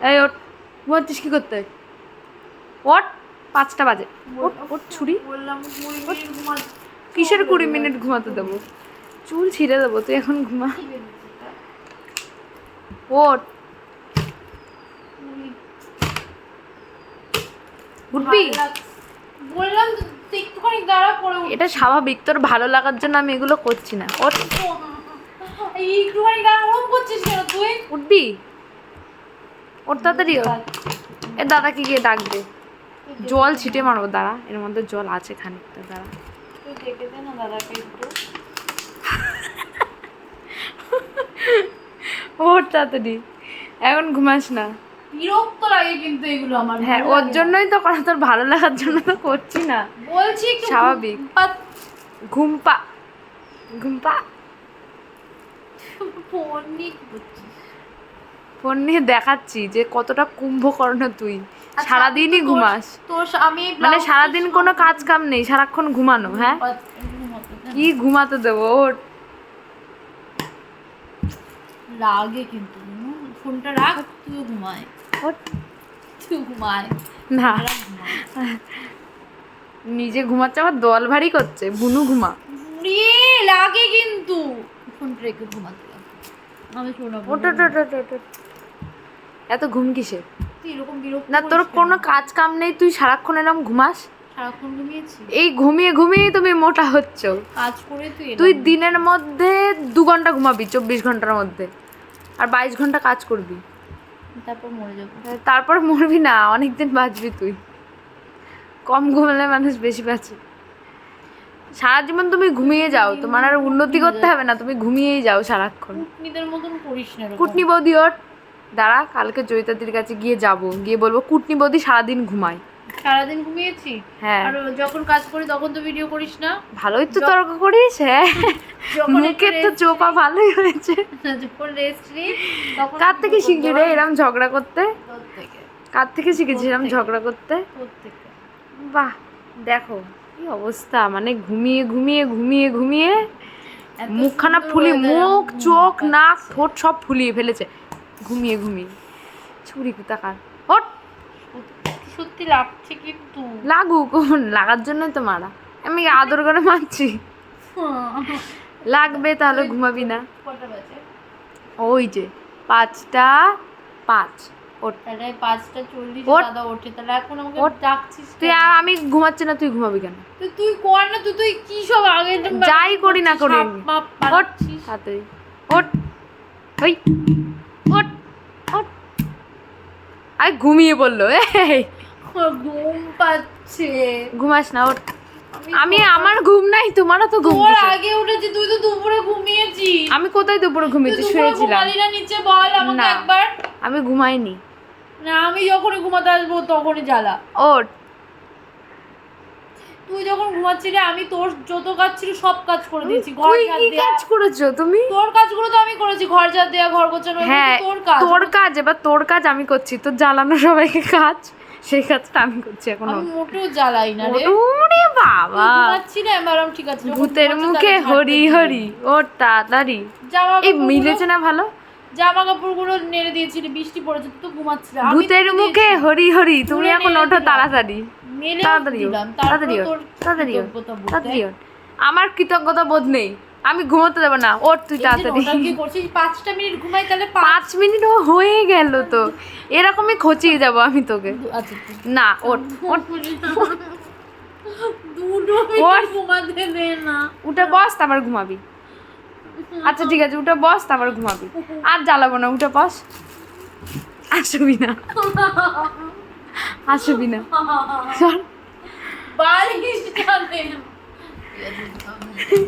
এই ওট, ঘুমাচ্ছিস কি করতে? ওট, 5টা বাজে। ওট ওট ছুরি। কিসের 20 মিনিট ঘুমাতে দেবো? চুল ছিঁড়ে দেবো, তুই এখন ঘুমা। ওট, উঠবি? বললাম তো একটুখানি দাঁড়া পড়ে। এটা স্বাভাবিক, তোর ভালো লাগার জন্য আমি এগুলো করছি না। ওট, একটুখানি দাঁড়া, ওরম করছিস কেন তুই? উঠবি? ওর তাড়াতাড়ি ওঠ। এ দাদাকে গিয়ে ডাকবে, জল ছিটে মারবো। দাঁড়া, এর মধ্যে জল আছে খানিকটা, দাঁড়া। তুই ডেকে দে না দাদাকে একটু। ওর তাড়াতাড়ি, এখন ঘুমাস না। বিরক্ত লাগে কিন্তু এগুলো আমার। হ্যাঁ, ওর জন্যই তো করা, তোর ভালো লাগার জন্য তো করছি না। বলছি একটু স্বাভাবিক। ঘুমপা ঘুমপা। ফোন নিয়ে কি করছিস? ফোন নিয়ে দেখাচ্ছি যে কতটা কুম্ভকর্ণ তুই। সারাদিনই ঘুমাস। তোর আমি মানে সারাদিন কোনো কাজ কাম নেই, সারাক্ষণ ঘুমানো। হ্যাঁ, কি ঘুমাতে দেবো? ওর লাগে কিন্তু ফোনটা রাখ, তুইও ঘুমায়। তুই ঘুমায় না, নিজে ঘুমাচ্ছে, আবার দল ভারী করছে। বুনু ঘুমা। লাগে কিন্তু ফোনটা রেখে ঘুমাতে লাগে। আমি শোনাবো ওট ওট ওট ওট ওট। এত ঘুম কিসে? তুই এরকম বিরক্ত না, তোর কোনো কাজ কাম নেই, তুই সারাক্ষণ এরকম ঘুমাস। সারাক্ষণ ঘুমিয়েছি? এই ঘুমিয়ে ঘুমিয়েই তুমি মোটা হচ্ছ। কাজ করে তুই দিনের মধ্যে 2 ঘন্টা ঘুমাবি 24 ঘন্টার মধ্যে, আর 22 ঘন্টা কাজ করবি। তারপর মরে যাবো। তারপর মরবি না, অনেকদিন বাঁচবি তুই। কম ঘুমালে মানুষ বেশি বাঁচে। সারা জীবন তুমি ঘুমিয়ে যাও, তোমার আর উন্নতি করতে হবে না, তুমি ঘুমিয়েই যাও সারাক্ষণ। কুটনিদের মতন করিস না। কুটনি বৌদি ওর, দাঁড়া, কালকে জয়িতাদির কাছে গিয়ে গিয়ে বলবো কুটনি বৌদি সারাদিন ঘুমায়। সারাদিন ঘুমিয়েছি? হ্যাঁ। আর যখন কাজ করি তখন তো ভিডিও করিস না। ভালোই তো তর্ক করিস। হ্যাঁ, মুখের তো চোপা ভালোই হয়েছে। যখন রেস্ট নিই তখন কার থেকে শিখলি রে এরম ঝগড়া করতে? তোর থেকে। কার থেকে শিখেছিস এরম ঝগড়া করতে? তোর থেকে। বাহ, দেখো কি অবস্থা, মানে ঘুমিয়ে ঘুমিয়ে ঘুমিয়ে ঘুমিয়ে মুখখানা ফুলি, মুখ চোখ নাক ঠোঁট সব ফুলিয়ে ফেলেছে ঘুমিয়ে ঘুমিয়ে। ছুরি কোথাকার। ওঠ, সত্যি লাগছে কিন্তু। লাগুক, লাগার জন্যই তো মারা। আমি আদর করে মারছি। লাগবে তাহলে ঘুমাবি না। কটা বাজে? ওই যে 5টা 5। ওঠ, তাহলে 5টা 40 ওঠ। দাদা ওঠে, তাহলে এখন আমাকে ওঠ। ডাকছিস তুই আমি ঘুমাচ্ছি না, তুই ঘুমাবি কেন? তুই কর না, তুই কি সব আগে যাই করি না করি। ওঠ তাড়াতাড়ি, ওঠ, ওই ওঠ ওঠ। আই ঘুমিয়ে পড়লো। এই ঘুম পাচ্ছে। ঘুমাস না, ওঠ। আমি আমার ঘুম নাই, তোমারও তো ঘুম তোর কিসের? আগে উঠেছি, তুই তো দুপুরে ঘুমিয়েছিস। আমি কোথায় দুপুরে ঘুমিয়েছি? শুয়েছিলাম। ঘুমালি না নিচে? বল আমাকে না, একবার। আমি ঘুমাইনি। না, আমি যখনই ঘুমাতে আসবো তখনই জ্বালা। ওঠ। তুই যখন ঘুমাচ্ছিলি আমি তোর যত কাজ ছিল সব কাজ করে দিয়েছি। ঘর তুই ঝাড় কি দেয়া, কাজ করেছো তুমি? তোর কাজগুলো তো আমি করেছি। ঘর ঝাড় দেয়া, ঘর গোছানো, হ্যাঁ, তোর কাজ। তোর কাজ। এবার তোর কাজ আমি করছি, তোর জ্বালানো সবাইকে কাজ, সেই কাজটা আমি করছি এখন। আমি মোটেও জ্বালাই না রে। ওরে বাবা, ঘুমাচ্ছি না এবারও ঠিক আছে। ভূতের মুখে হরি হরি। ওর তাড়াতাড়ি। এই মিলেছে না ভালো? জামা কাপড়গুলো নেড়ে দিয়েছিলি, বৃষ্টি পড়েছে, তুই তো ঘুমাচ্ছিলি। ভূতের মুখে হরি হরি। তুমি এখন ওঠো তাড়াতাড়ি, মেলে তাড়াতাড়ি দিলাম, তাড়াতাড়ি তারপর তোর তাড়াতাড়ি কৃতজ্ঞতা বোধ। তাড়াতাড়ি। আমার কৃতজ্ঞতা বোধ নেই, আমি ঘুমোতে দেবো না। ওঠ তুই তাড়াতাড়ি। কি করছিস? 5টা মিনিট ঘুমাই তাহলে 5 মিনিট হয়ে গেল তো, এরকমই খচিয়ে যাবো আমি তোকে। আচ্ছা না, ওঠ ওঠ। 2 মিনিট ঘুমাতে দে না। উঠে বস, তারপর ঘুমাবি। আচ্ছা ঠিক আছে, উঠে বস, তারপর ঘুমাবি। আর জ্বালাবো না, উঠে বস। আসবি না, আসবি না। বালিশটা দে।